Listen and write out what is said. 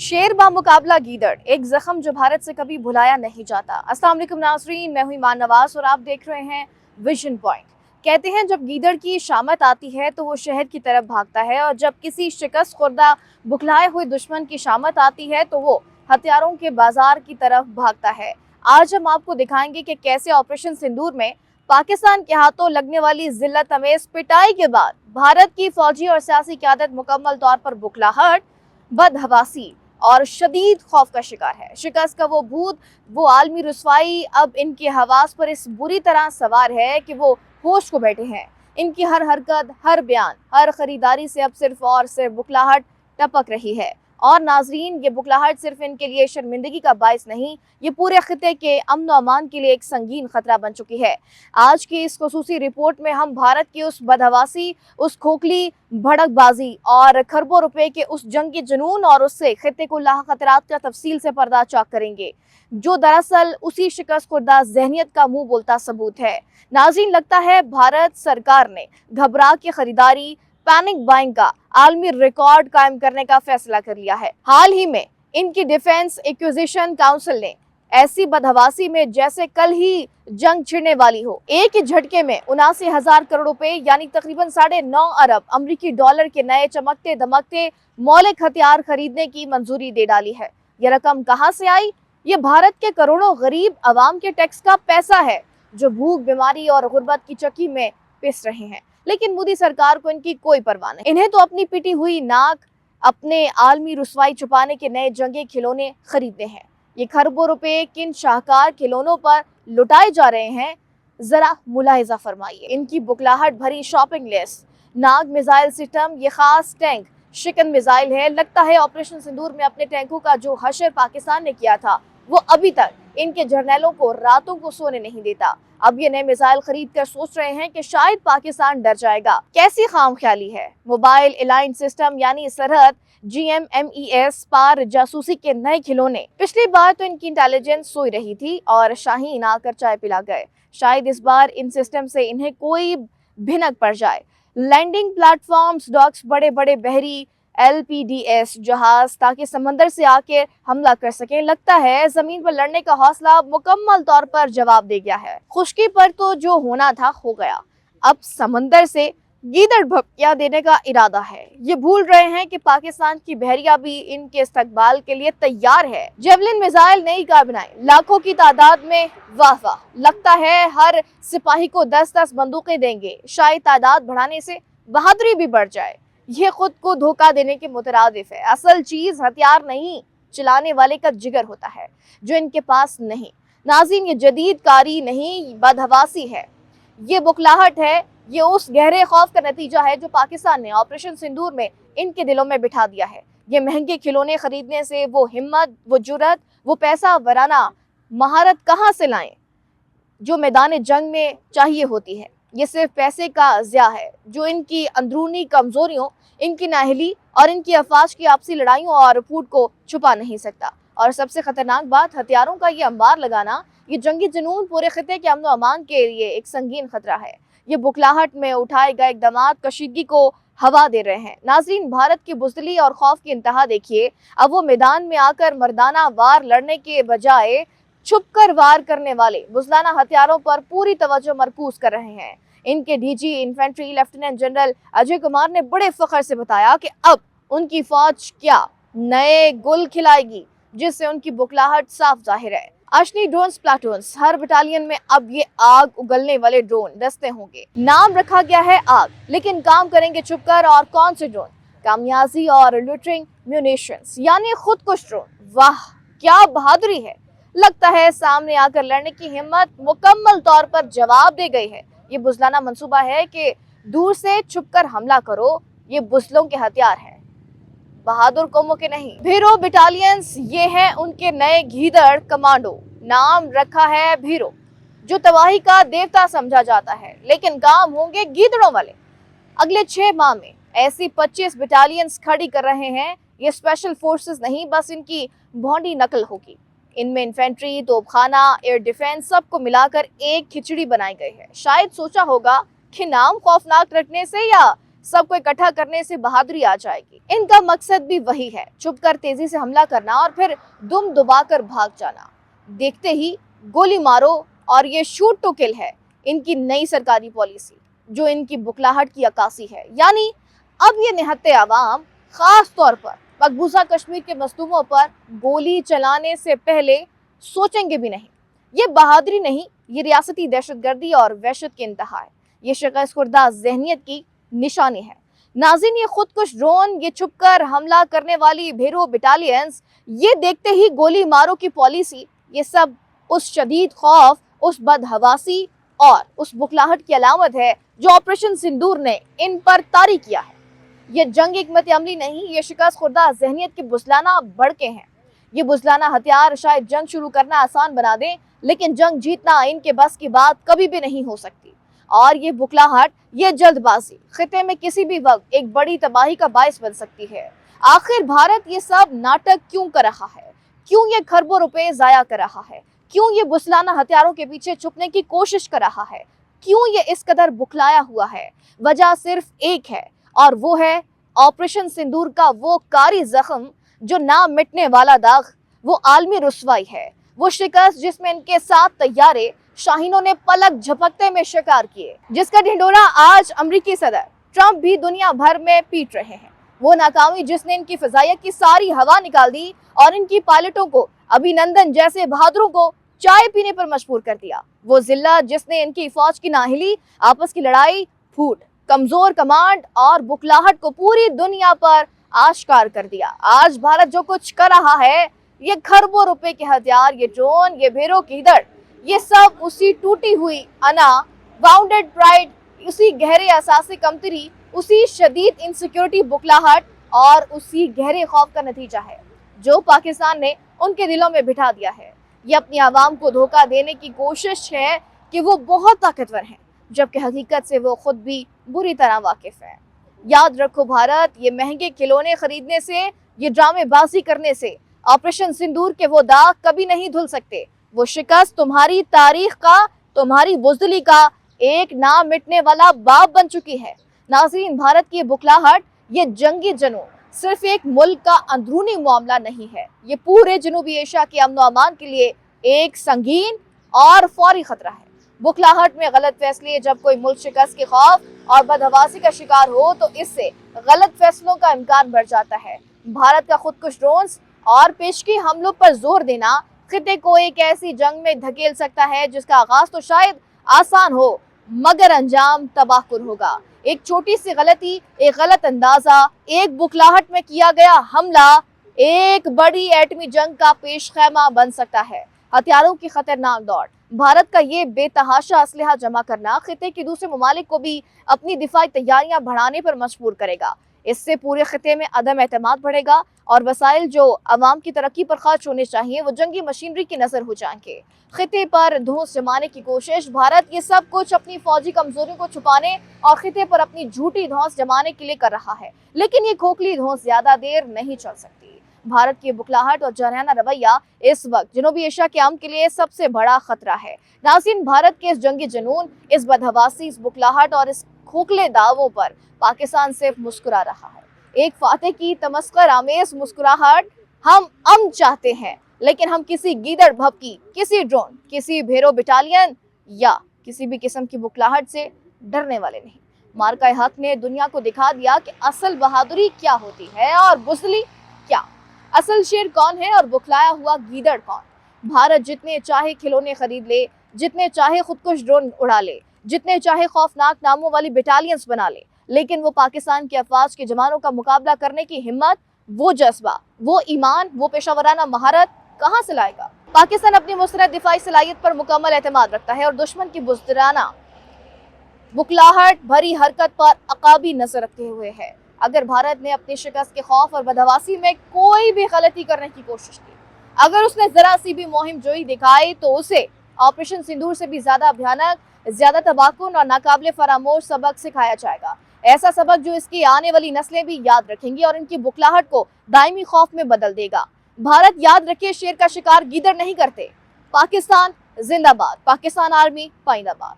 शेर बा मुकाबला गीदड़, एक जख्म जो भारत से कभी भुलाया नहीं जाता। अस्सलाम वालेकुम नाज़रीन, मैं हूं ईमान नवाज और आप देख रहे हैं विजन पॉइंट। कहते हैं जब गीदड़ की शामत आती है तो वो शहर की तरफ भागता है, और जब किसी शिकस्त खुर्दा बुखलाए हुए दुश्मन की शामत आती है तो वो हथियारों के बाजार की तरफ भागता है। आज हम आपको दिखाएंगे कि कैसे ऑपरेशन सिंदूर में पाकिस्तान के हाथों लगने वाली जिल्लत अमेज पिटाई के बाद भारत की फौजी और सियासी क़यादत मुकम्मल तौर पर बुखलाहट, बदहवासी और शदीद खौफ का शिकार है। शिकस्त का वो भूत, वो आलमी रुसवाई अब इनके हवास पर इस बुरी तरह सवार है कि वो होश को बैठे हैं। इनकी हर हरकत, हर बयान, हर खरीदारी से अब सिर्फ और सिर्फ बुखलाहट टपक रही है। और नाजरीन, ये बुखलाहट सिर्फ इनके लिए शर्मिंदगी का बायस नहीं, ये पूरे खिते के अमन और अमान के लिए एक संगीन खतरा बन चुकी है। आज की इस खुसूसी रिपोर्ट में हम भारत की उस बदहवासी, उस खोखली भड़कबाजी और खरबों रुपए के उस जंगी जुनून और उससे खिते को लाह खतरात का तफसील से पर्दा चाक करेंगे, जो दरअसल उसी शिकस्त खुर्दा ज़हनियत का मुंह बोलता सबूत है। नाज़रीन, लगता है भारत सरकार ने घबरा के खरीदारी, पैनिक बाइंग का आलमी रिकॉर्ड कायम करने का फैसला कर लिया है। हाल ही में इनकी डिफेंस एक्विजिशन काउंसिल ने ऐसी बदहवासी में जैसे कल ही जंग छिड़ने वाली हो, एक ही झटके में 79,000 करोड़ रुपए यानी तकरीबन 9.5 अरब अमरीकी डॉलर के नए चमकते दमकते मौलिक हथियार खरीदने की मंजूरी दे डाली है। ये रकम कहां से आई? ये भारत के करोड़ों गरीब अवाम के टैक्स का पैसा है, जो भूख, बीमारी और गुर्बत की चक्की में पिस रहे हैं। लेकिन मोदी सरकार को इनकी कोई परवाह नहीं। इन्हें तो अपनी पिटी हुई नाक, अपने आलमी रुसवाई छुपाने के नए जंगी खिलौने खरीदने हैं। ये खरबों रुपए किन शाहकार खिलौनों पर लुटाए जा रहे हैं, जरा मुलाहिजा फरमाइए। इनकी बुखलाहट भरी शॉपिंग लिस्ट, नाग मिसाइल सिस्टम, ये खास टैंक शिकन मिसाइल है। लगता है ऑपरेशन सिंदूर में अपने टैंकों का जो हशर पाकिस्तान ने किया था, वो अभी तक इनके जर्नैलों को रातों को सोने नहीं देता। अब ये नए मिसाइल खरीद कर सोच रहे हैं कि शायद पाकिस्तान डर जाएगा। कैसी खामख्याली है। मोबाइल अलाइंड सिस्टम यानी सरहद GMMES पार जासूसी के नए खिलौने। पिछली बार तो इनकी इंटेलिजेंस सोई रही थी और शाहीन आकर चाय पिला गए। शायद इस बार इन सिस्टम से इन्हें कोई भिनक पड़ जाए। लैंडिंग प्लेटफॉर्म्स, डॉक्स, बड़े बड़े बहरी LPDS जहाज, ताकि समंदर से आके हमला कर सकें। लगता है जमीन पर लड़ने का हौसला मुकम्मल तौर पर जवाब दे गया है। खुश्की पर तो जो होना था हो गया, अब समंदर से गीदड़ भपकियां देने का इरादा है। ये भूल रहे हैं कि पाकिस्तान की बहरिया भी इनके इस्तकबाल के लिए तैयार है। जेवलिन मिसाइल नई काबिनाएं, लाखों की तादाद में, वाह वाह। लगता है हर सिपाही को 10-10 बंदूकें देंगे। शायद तादाद बढ़ाने से बहादुरी भी बढ़ जाए। ये खुद को धोखा देने के मुतरादिफ है। असल चीज हथियार नहीं, चलाने वाले का जिगर होता है, जो इनके पास नहीं। नाज़रीन, ये जदीद कारी नहीं, बदहवासी है, ये बुखलाहट है। ये उस गहरे खौफ का नतीजा है जो पाकिस्तान ने ऑपरेशन सिंदूर में इनके दिलों में बिठा दिया है। ये महंगे खिलौने खरीदने से वो हिम्मत, वो जुर्रत, वो पैसा वराना महारत कहाँ से लाएं जो मैदान जंग में चाहिए होती है। ये सिर्फ पैसे का ज़िया है, जो इनकी अंदरूनी कमजोरियों, इनकी नाहली और इनकी अफवाज की आपसी लड़ाइयों और फूट को छुपा नहीं सकता। और सबसे खतरनाक बात, हथियारों का ये अंबार लगाना, ये जंगी जुनून पूरे खिते के अमन और अमान के लिए एक संगीन खतरा है। ये बुखलाहट में उठाए गए इक़दामात कशीदगी को हवा दे रहे हैं। नाज़रीन, भारत की बुज़दिली और खौफ की इंतहा देखिए। अब वो मैदान में आकर मर्दाना वार लड़ने के बजाय छुपकर वार करने वाले बुज़दाना हथियारों पर पूरी तवज्जो मरकूज कर रहे हैं। इनके DG infantry lieutenant general Ajay Kumar ने बड़े फख्र से बताया कि अब उनकी फौज क्या नए गुल खिलाएगी, जिससे उनकी बुखलाहट साफ जाहिर है। अश्नी ड्रोन प्लाटून्स, हर बटालियन में अब ये आग उगलने वाले ड्रोन दस्ते होंगे। नाम रखा गया है आग, लेकिन काम करेंगे छुपकर। और कौन से ड्रोन? कामयाजी और लूटरिंग म्यूनिशंस यानी खुदकुश ड्रोन। वाह, क्या बहादुरी है। लगता है सामने आकर लड़ने की हिम्मत मुकम्मल तौर पर जवाब दे गई है। ये बुज़लाना मंसूबा है कि दूर से छुपकर हमला करो। ये बुज़लों के हथियार है, बहादुर कौमों के नहीं। भीरो बटालियंस, ये हैं उनके नए गीदड़ कमांडो। नाम रखा है भीरो, जो तबाही का देवता समझा जाता है, लेकिन काम होंगे गीदड़ों वाले। अगले 6 माह में ऐसी 25 बटालियंस खड़ी कर रहे हैं। ये स्पेशल फोर्सेस नहीं, बस इनकी भौंडी नकल होगी। इनमें इन्फेंट्री, तोपखाना, एयर डिफेंस सबको मिलाकर एक खिचड़ी बनाई गई है। शायद सोचा होगा कि नाम खौफनाक रखने से या सबको इकट्ठा करने से बहादुरी आ जाएगी। इनका मकसद भी वही है, छुपकर तेजी से हमला करना और फिर दुम दबाकर भाग जाना। देखते ही गोली मारो और ये शूट टू किल है इनकी नई सरकारी पॉलिसी, जो इनकी बुखलाहट की अक्कासी है। यानी अब ये निहत्थे आवाम खास तौर पर मकबूजा कश्मीर के मजलूमों पर गोली चलाने से पहले सोचेंगे भी नहीं। ये बहादुरी नहीं, ये रियासती दहशतगर्दी और वहशत की इंतहा है। ये शिकस्त खुर्दा ज़हनियत की निशानी है। नाज़रीन, ये खुदकुश ड्रोन, ये छुपकर हमला करने वाली भेरो बटालियंस, ये देखते ही गोली मारो की पॉलिसी, ये सब उस शदीद खौफ, उस बदहवासी और उस बुखलाहट की अलामत है जो ऑपरेशन सिंदूर ने इन पर तारी किया है। ये जंग हिकमत अमली नहीं, ये शिकस्त खुर्दा ज़हनियत के बुज़लाना भड़के हैं। ये बुज़लाना हथियार शायद जंग शुरू करना आसान बना दें, लेकिन जंग जीतना इनके बस की बात कभी भी नहीं हो सकती। और ये बुखलाहट, ये जल्दबाजी खिते में किसी भी वक्त एक बड़ी तबाही का बायस बन सकती है। आखिर भारत ये सब नाटक क्यों कर रहा है? क्यों ये खरबों रुपए जाया कर रहा है? क्यों ये बुज़लाना हथियारों के पीछे छुपने की कोशिश कर रहा है? क्यों ये इस कदर बुखलाया हुआ है? वजह सिर्फ एक है, और वो है ऑपरेशन सिंदूर का वो कारी जख्म जो ना मिटने वाला दाग, वो आलमी रुसवाई है, वो शिकस्त जिसमें इनके 7 तैयारे शाहीनों ने पलक झपकते में शिकार किए, जिसका ढिंढोरा आज अमेरिकी सदर ट्रंप भी दुनिया भर में पीट रहे हैं। वो नाकामी जिसने इनकी फिजाइयत की सारी हवा निकाल दी और इनकी पायलटों को, अभिनंदन जैसे बहादुरों को चाय पीने पर मजबूर कर दिया। वो जिल्लत जिसने इनकी फौज की नाहिली, आपस की लड़ाई, फूट, कमजोर कमांड और बुखलाहट को पूरी दुनिया पर आश्कार कर दिया। आज भारत जो कुछ कर रहा है, ये खरबों रुपए के हथियार, ये ड्रोन, ये भेड़ों की दड़, ये सब उसी टूटी हुई अना, वाउंडेड प्राइड, उसी गहरे एहसास कमतरी, उसी शदीद इनसिक्योरिटी, बुखलाहट और उसी गहरे खौफ का नतीजा है जो पाकिस्तान ने उनके दिलों में बिठा दिया है। ये अपनी आवाम को धोखा देने की कोशिश है कि वो बहुत ताकतवर हैं, जबकि हकीकत से वो खुद भी बुरी तरह वाकिफ है। याद रखो भारत, ये महंगे खिलौने खरीदने से, ये ड्रामेबाजी करने से ऑपरेशन सिंदूर के वो दाग कभी नहीं धुल सकते। वो शिकस्त तुम्हारी तारीख का, तुम्हारी बुज़दिली का एक ना मिटने वाला बाब बन चुकी है। नाज़रीन, भारत की बुखलाहट, ये जंगी जनून सिर्फ एक मुल्क का अंदरूनी मामला नहीं है, ये पूरे जनूबी एशिया के अमन व अमान के लिए एक संगीन और फौरी खतरा है। बुखलाहट में गलत फैसले, जब कोई मुल्क शिकस्त के खौफ और बदहवासी का शिकार हो तो इससे गलत फैसलों का इम्कान बढ़ जाता है। भारत का खुदकुश ड्रोन्स और पेशगी हमलों पर जोर देना खिते को एक ऐसी जंग में धकेल सकता है जिसका आगाज तो शायद आसान हो, मगर अंजाम तबाहकुन होगा। एक छोटी सी गलती, एक गलत अंदाजा, एक बुखलाहट में किया गया हमला एक बड़ी एटमी जंग का पेश खैमा बन सकता है। हथियारों की खतरनाक दौड़, भारत का ये बेतहाशा असलहा जमा करना खिते के दूसरे ममालिक को भी अपनी दिफाई तैयारियां बढ़ाने पर मजबूर करेगा। इससे पूरे खिते में अदम एतमाद बढ़ेगा और वसाइल जो अवाम की तरक्की पर खर्च होने चाहिए वो जंगी मशीनरी की नजर हो जाएंगे। खिते पर धौंस जमाने की कोशिश, भारत ये सब कुछ अपनी फौजी कमजोरियों को छुपाने और खिते पर अपनी झूठी धौंस जमाने के लिए कर रहा है, लेकिन ये खोखली धौंस ज्यादा देर नहीं चल सकती। भारत की बुखलाहट और जरयाना रवैया इस वक्त जनूबी एशिया के अमन के लिए सबसे बड़ा खतरा है। नाज़रीन, भारत के इस जंगी जुनून, इस बदहवासी, इस बुखलाहट और इस खोखले दावों पर पाकिस्तान सिर्फ मुस्कुरा रहा है। एक फातह की तमस्कर आमेज मुस्कुराहट हम अमन चाहते हैं, लेकिन हम किसी गीदड़ भभकी, किसी ड्रोन, किसी भेरो बटालियन या किसी भी किस्म की बुखलाहट से डरने वाले नहीं। मार्का हक ने दुनिया को दिखा दिया कि असल बहादुरी क्या होती है और बुज़दिली क्या, असल शेर कौन है और बुखलाया हुआ गीदड़ कौन। भारत जितने चाहे खिलौने खरीद ले, जितने चाहे खुदकुश ड्रोन उड़ा ले, जितने चाहे खौफनाक नामों वाली बटालियंस बना ले, लेकिन वो पाकिस्तान के अफवाज के जवानों का मुकाबला करने की हिम्मत, वो जज्बा, वो ईमान, वो पेशावराना महारत कहाँ से लाएगा। पाकिस्तान अपनी मुस्तरद दिफाई सलाहियत पर मुकम्मल एतमाद रखता है और दुश्मन की बुज़दिलाना बुखलाहट भरी हरकत पर अकाबी नजर रखते हुए है। अगर भारत ने अपनी शिकस्त के खौफ और बदहवासी में कोई भी गलती करने की कोशिश की, अगर उसने जरा सी भी मुहिम जोई दिखाई, तो उसे ऑपरेशन सिंदूर से भी ज्यादा भयानक, ज्यादा तबाहकुन और नाकाबिले फरामोश सबक सिखाया जाएगा। ऐसा सबक जो इसकी आने वाली नस्लें भी याद रखेंगी और इनकी बुखलाहट को दायमी खौफ में बदल देगा। भारत याद रखे, शेर का शिकार गीदड़ नहीं करते। पाकिस्तान जिंदाबाद, पाकिस्तान आर्मी पाइंदाबाद।